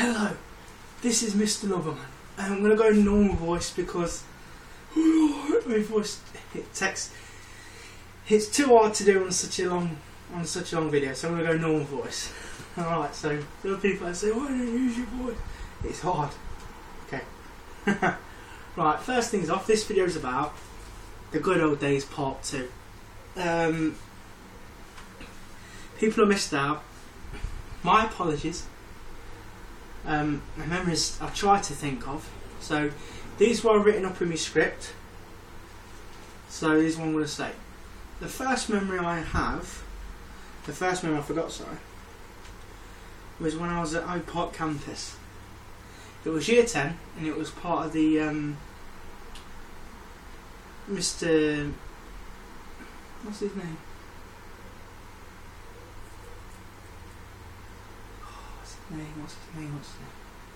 Hello, this is Mr. Loverman, and I'm going to go normal voice because my voice it's too hard to do on such a long video, so I'm going to go normal voice. Alright, so there are people that say, why don't you use your voice? It's hard. Okay. Right, first things off, this video is about the good old days part 2. People have missed out. My apologies. The memories I tried to think of. So these were written up in my script. So these one I'm going to say. The first memory I forgot, sorry, was when I was at Oak Park campus. It was year 10 and it was part of the Mr. What's his name? What's his name?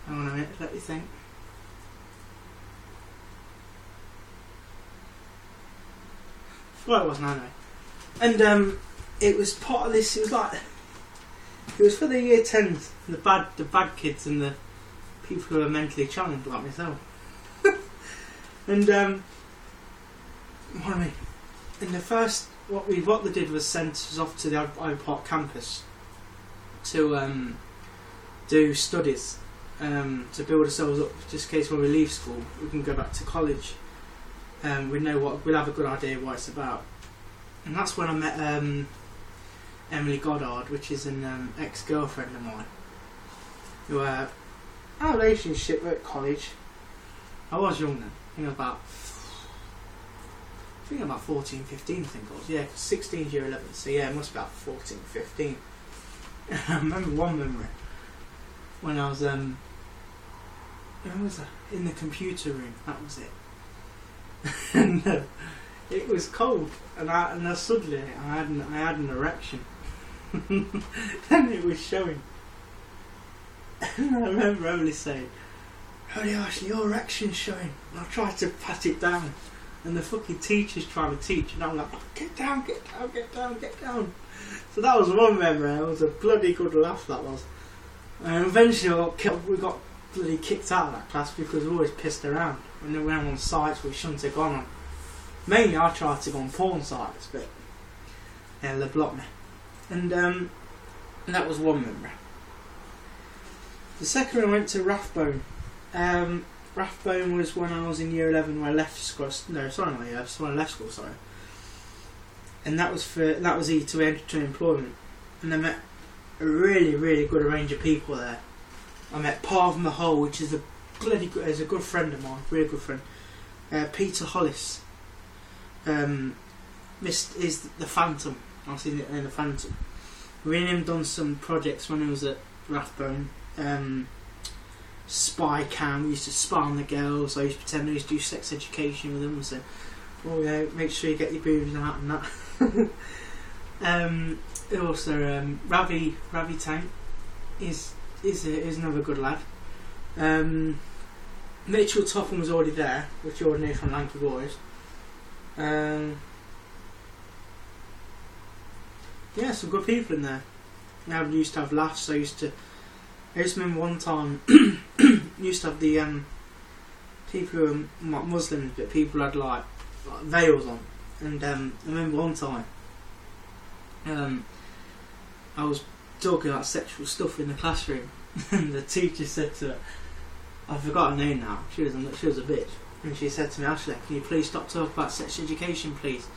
Hang on a minute, let me think. Well, it wasn't, I know. And it was part of this. It was for the year 10s, the bad kids and the people who are mentally challenged like myself. And what they did was send us off to the Oak Park campus to do studies, to build ourselves up, just in case when we leave school we can go back to college. We'll have a good idea what it's about. And that's when I met Emily Goddard, which is an ex-girlfriend of mine, who our relationship at college. I was young then. I think about 14, 15 I think I was. Yeah, 16 year 11. So yeah, it must be about 14, 15. I remember one memory when I was where was I? In the computer room. That was it. And it was cold, and suddenly I had an erection. And it was showing. And I remember Emily saying, "Holy Ashley, your erection's showing." And I tried to pat it down, and the fucking teacher's trying to teach, and I'm like, oh, get down. So that was one memory. It was a bloody good laugh, that was. And eventually we got bloody kicked out of that class because we always pissed around. When we went on sites we shouldn't have gone on. Mainly I tried to go on porn sites, but yeah, they blocked me. And that was one memory. The second one I went to Rathbone. Rathbone was when I was in year 11 when I left school. No, sorry, not year 11, when I left school, sorry. And that was to enter employment. And I met a really, really good range of people there. I met Parv Mahal, which is a good friend of mine, really good friend. Peter Hollis. Is the Phantom. I've seen it in the Phantom. Me and him done some projects when he was at Rathbone. Spy cam. We used to spy on the girls. I used to pretend I used to do sex education with them and say, "Oh yeah, make sure you get your boobs out and that." Also, Ravi Tank is another good lad. Mitchell Topham was already there, which you already knew from Lanky Boys. Yeah, some good people in there. We used to have laughs. I used to remember one time used to have the people who were not Muslims, but people who had like veils on. And I remember one time I was talking about sexual stuff in the classroom, and the teacher said to her, I forgot her name now, she was a bitch, and she said to me, "Ashley, can you please stop talking about sex education, please,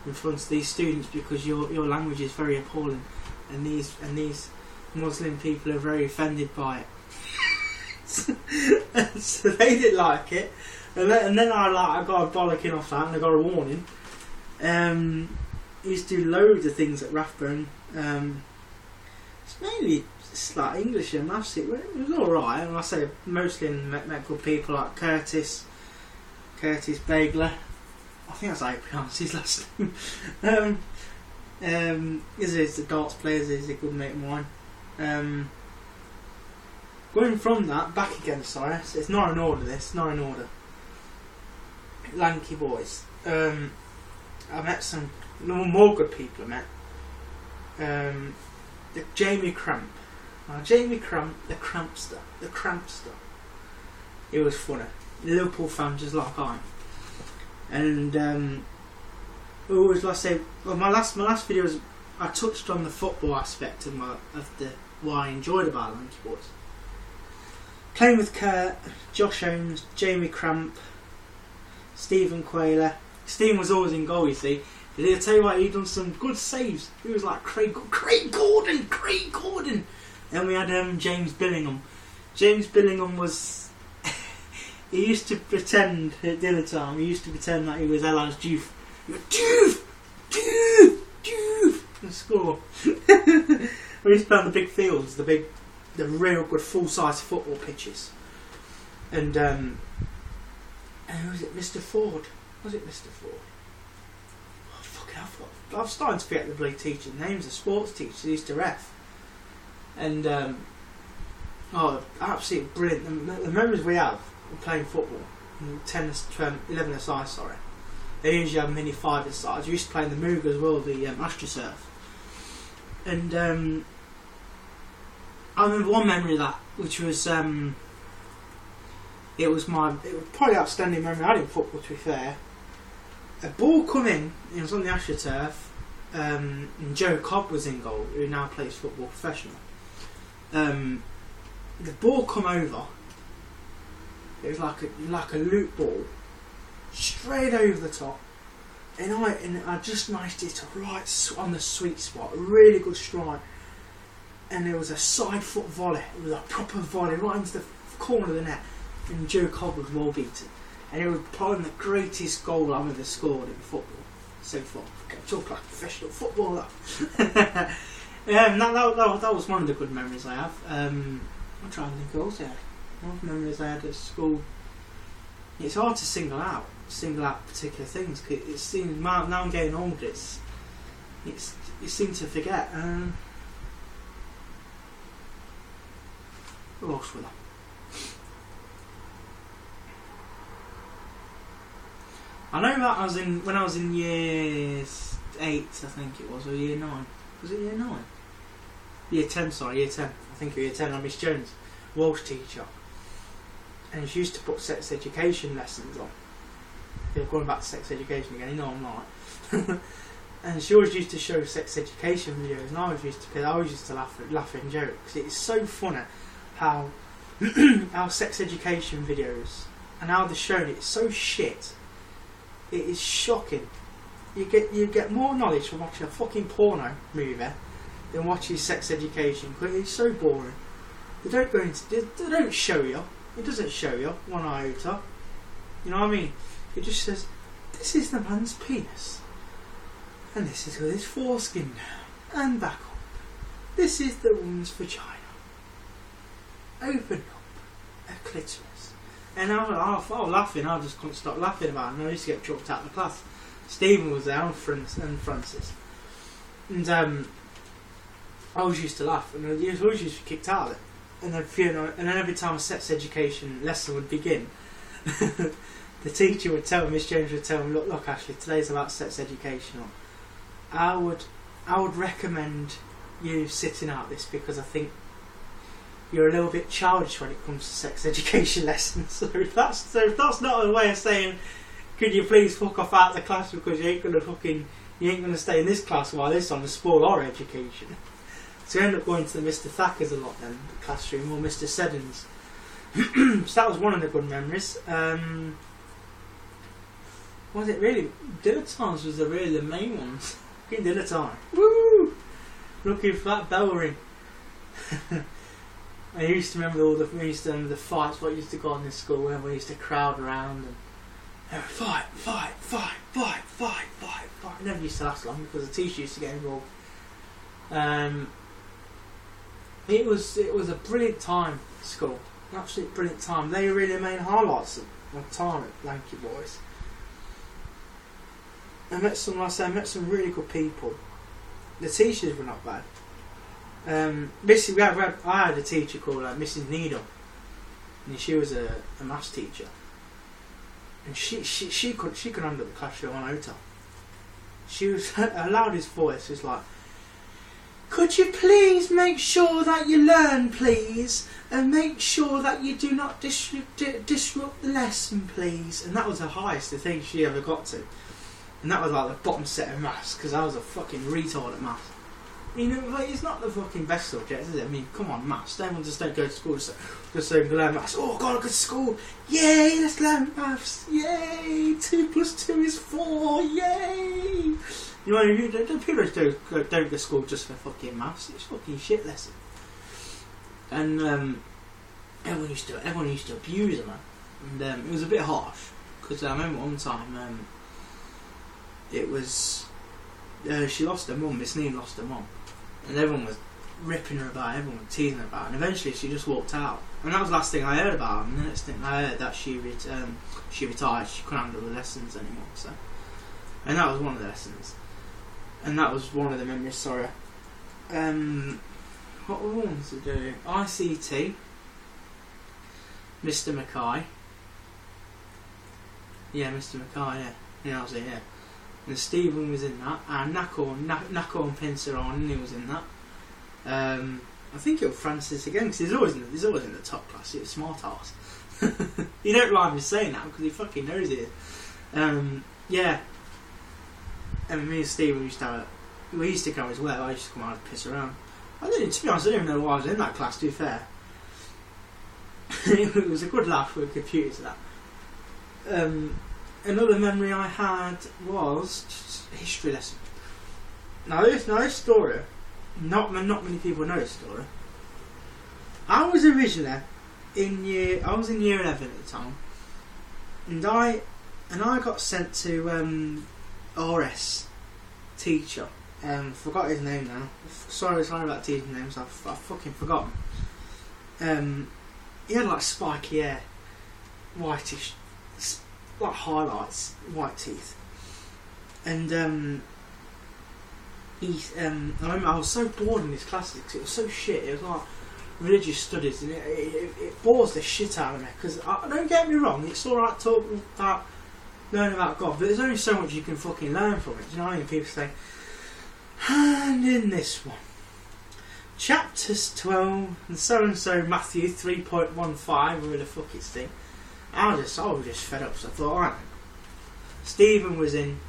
in front of these students, because your language is very appalling, and these Muslim people are very offended by it." So they didn't like it, and then I got a bollocking off that, and I got a warning. I used to do loads of things at Rathbone. It's mainly just like English and maths. It was alright, and I say mostly met good people like Curtis Bagler. I think that's how you pronounce his last name. He's the darts player. He's a good mate of mine. Going from that back again. Sorry, so it's not in order. Not in order. Lanky Boys. I met some No more good people I met. Jamie Cramp. Jamie Cramp, the Crampster. It was funny. Liverpool fan just like I am. And always, like I say, well, my last video was, I touched on the football aspect of what I enjoyed about Lanky Boys. Playing with Kurt, Josh Holmes, Jamie Cramp, Stephen Quayler. Stephen was always in goal, you see. I'll tell you what, he'd done some good saves. He was like Craig Gordon. Then we had James Billingham. James Billingham was... he used to pretend, at dinner time, he used to pretend like he was Elan's Doof. Doof! And score. We used to play on the big fields, the real good full-size football pitches. And who was it? Mr. Ford. Was it Mr. Ford? Oh, fucking hell, I'm starting to forget the bloody teachers' names. The sports teachers used to ref. And, absolutely brilliant. The memories we have of playing football, 11-a-side, sorry. They usually have mini 5-a-sides. We used to play in the Moog as well, the AstroSurf. And I remember one memory of that, which was it was probably the outstanding memory I had in football, to be fair. A ball come in, it was on the AstroTurf, and Joe Cobb was in goal, who now plays football professional. The ball come over, it was like a loop ball, straight over the top, and I just managed it right on the sweet spot, a really good strike. And there was a side foot volley. It was a proper volley right into the corner of the net. And Joe Cobb was well beaten. And it was probably the greatest goal I've ever scored in football so far. I talk like a professional footballer. That was one of the good memories I have. I'm trying to think of also. One of the memories I had at school. It's hard to single out particular things. It seems now I'm getting older. You seem to forget. Who else was I know that when I was in year 8, I think it was, or year 9. Was it year 9? Year 10, sorry, year 10. I think it was year 10. I'm Miss Jones, Welsh teacher. And she used to put sex education lessons on. Yeah, going back to sex education again, you know I'm not. And she always used to show sex education videos, and I always used to laugh and joke, because it's so funny how our sex education videos and how they're shown, it's so shit. It is shocking. You get more knowledge from watching a fucking porno movie than watching sex education, because it's so boring. They don't show you. It doesn't show you one iota. You know what I mean? It just says, this is the man's penis, and this is with his foreskin down and back up. This is the woman's vagina. Open up a clitoris. And I was laughing, I just couldn't stop laughing about it, and I used to get chucked out of the class. Stephen was there, and Francis. And I always used to laugh, and I always used to be kicked out of it. And then every time a sex education lesson would begin, the teacher would tell me, Miss James would tell me, look Ashley, today's about sex education. I would recommend you sitting out this, because I think you're a little bit childish when it comes to sex education lessons. So if that's not a way of saying, could you please fuck off out of the class, because you ain't gonna stay in this class while this on the sport or education. So you end up going to the Mr. Thacker's a lot then, the classroom, or Mr. Seddon's. So that was one of the good memories. Was it really? Dinner times was really the main ones. Good dinner time. Woo! Looking for that bell ring. I used to remember the fights, what used to go on in school, where we used to crowd around and fight. It never used to last long, because the teacher used to get involved. It was a brilliant time at school, an absolute brilliant time. They were really the main highlights of my time at Lanky Boys. I met some really good people. The teachers were not bad. I had a teacher called Mrs. Needle, and she was a maths teacher, and she could handle the classroom on iota. she was her loudest voice was like, "Could you please make sure that you learn, please, and make sure that you do not disrupt the lesson, please." And that was the highest the thing she ever got to. And that was like the bottom set of maths, because I was a fucking retard at maths. You know, like, it's not the fucking best subject, is it? I mean, come on, maths. Everyone just don't go to school just so you can learn maths. Oh, God, I go to school. Yay, let's learn maths. Yay, 2 + 2 is 4. Yay. You know, people don't go to school just for fucking maths. It's fucking shit lesson. And everyone used to abuse her, man. And it was a bit harsh, because I remember one time it was she lost her mum. Miss Neen lost her mum, and everyone was ripping her about. Everyone was teasing her about her, and eventually she just walked out. And that was the last thing I heard about her. And the next thing I heard that she retired. She couldn't handle the lessons anymore. So, and that was one of the lessons. And that was one of the memories, sorry. What were we wanting to do? ICT, Mr. Mackay. Yeah, Mr. Mackay, yeah. Yeah, that was it, yeah. And Stephen was in that, and Nako and Pincer on, he was in that. I think it was Francis again, because he's always in the top class. He's a smart ass. You don't mind me saying that, because he fucking knows it. Yeah. And me and Stephen we used to go as well. I used to come out and piss around. To be honest, I didn't even know why I was in that class, to be fair. It was a good laugh with computers and that. Another memory I had was just a history lesson. Now this story, not many people know this story. I was originally in year 11 at the time, and I got sent to RS teacher. Forgot his name now. Sorry about teaching names. I've fucking forgotten. He had like spiky hair, whitish, like highlights, white teeth, and I remember I was so bored in this class because it was so shit. It was like religious studies, and it bores the shit out of me. Because don't get me wrong, it's all right talking about learning about God, but there's only so much you can fucking learn from it. Do you know what I mean? People say, and in this one, chapters 12 and so Matthew 3.15, whatever the fuck it's thing. I was just fed up, so I thought, alright. Stephen was in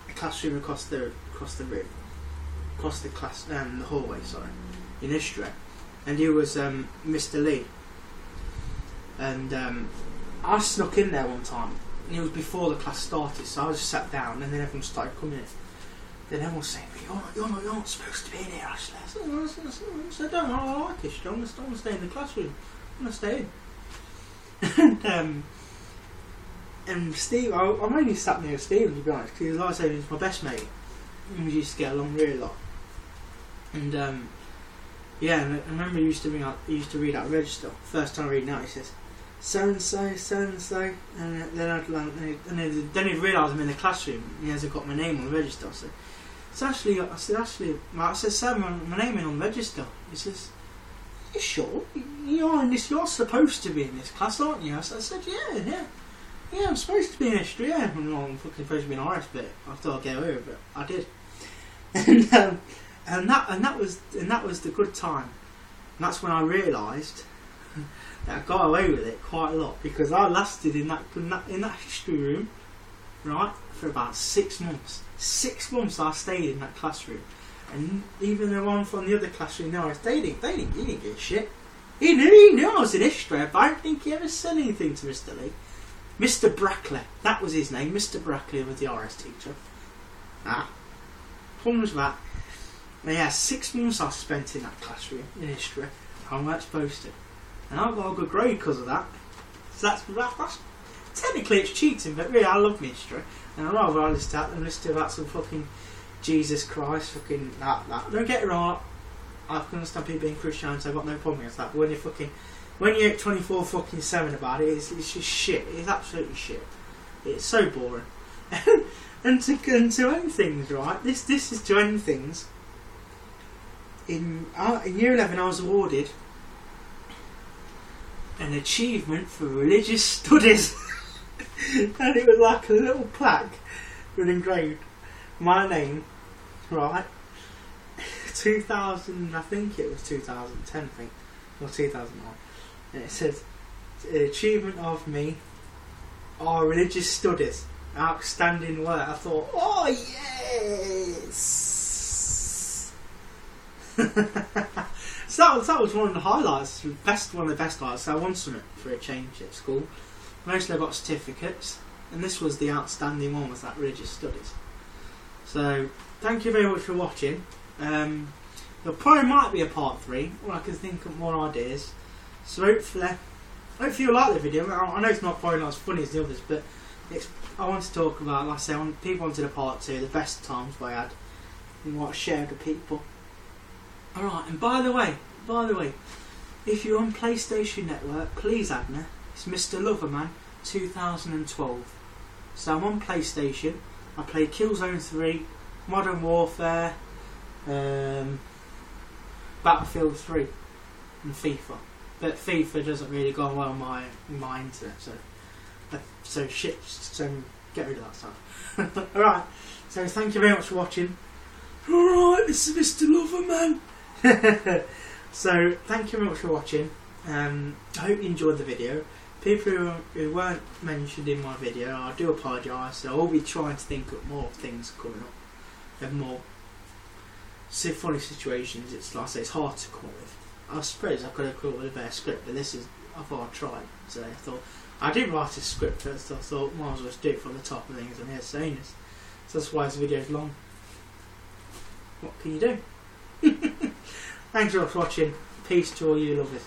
a classroom across the room, across the class, the hallway, sorry, in history, and he was Mr. Lee. And I snuck in there one time, and it was before the class started, so I just sat down, and then everyone started coming in. Then everyone was saying, you're not supposed to be in here, Ashley. I said, I like history. I'm going to stay in the classroom. I'm going to stay in. And Steve, I mainly sat near Stephen, to be honest, because like I say, he was my best mate, and we used to get along really a lot. And yeah, and I remember he used to read out a register. First time reading out, he says, so and so, and then he'd realise I'm in the classroom, and he hasn't got my name on the register. So I said, Sam, my name is on the register. He says, you sure? You're supposed to be in this class, aren't you? I said, yeah, I'm supposed to be in history, yeah. I'm fucking supposed to be in RS, but I thought I'd get away with it. I did. and that was the good time. And that's when I realised that I got away with it quite a lot, because I lasted in that history room, right, for about 6 months. 6 months I stayed in that classroom, and even the one from the other classroom, he didn't give a shit. He knew I was in history, but I don't think he ever said anything to Mr. Lee. Mr. Brackley, that was his name. Mr. Brackley was the RS teacher. Fun was that. But yeah, 6 months I spent in that classroom in history. I weren't supposed to, and I got a good grade because of that. So that's technically it's cheating, but really I love history, and I'd rather listen to that than listen to about some fucking Jesus Christ, fucking that. Don't get it wrong. I can understand people being Christian, so I've got no problem with that. But when you're 24/7 about it, it's just shit. It's absolutely shit. It's so boring. and to end things, right? This is to end things. In year 11, I was awarded an achievement for religious studies, and it was like a little plaque with engraved my name, right? 2000, I think it was 2010, I think, or 2009, and it says achievement of me are religious studies, outstanding work. I thought, oh yes. So that was one of the highlights, one of the best highlights. So I won something for a change at school. Mostly I got certificates, and this was the outstanding one, was that religious studies. So thank you very much for watching. There probably might be a part 3, or I can think of more ideas. So hopefully you like the video. I know it's probably not as funny as the others, but I want to talk about, like I say, people wanted a part 2, the best times I had, and what I shared with people. Alright, and by the way, if you're on PlayStation Network, please add me. It's Mr. Loverman 2012. So I'm on PlayStation. I play Killzone 3, Modern Warfare, Battlefield 3 and FIFA. But FIFA doesn't really go well on my internet, so get rid of that stuff. Alright, so thank you very much for watching. Alright, this is Mr. Loverman. So thank you very much for watching. I hope you enjoyed the video. People who weren't mentioned in my video, I do apologise. So I'll be trying to think of more things coming up, and more funny situations. It's like I say, it's hard to come up with. I suppose I could have come up with a better script, but I thought I'd try. So I thought I did write a script first. So I thought might as well just do it from the top of things. I'm here saying this, so that's why this video is long. What can you do? Thanks for watching. Peace to all you lovers.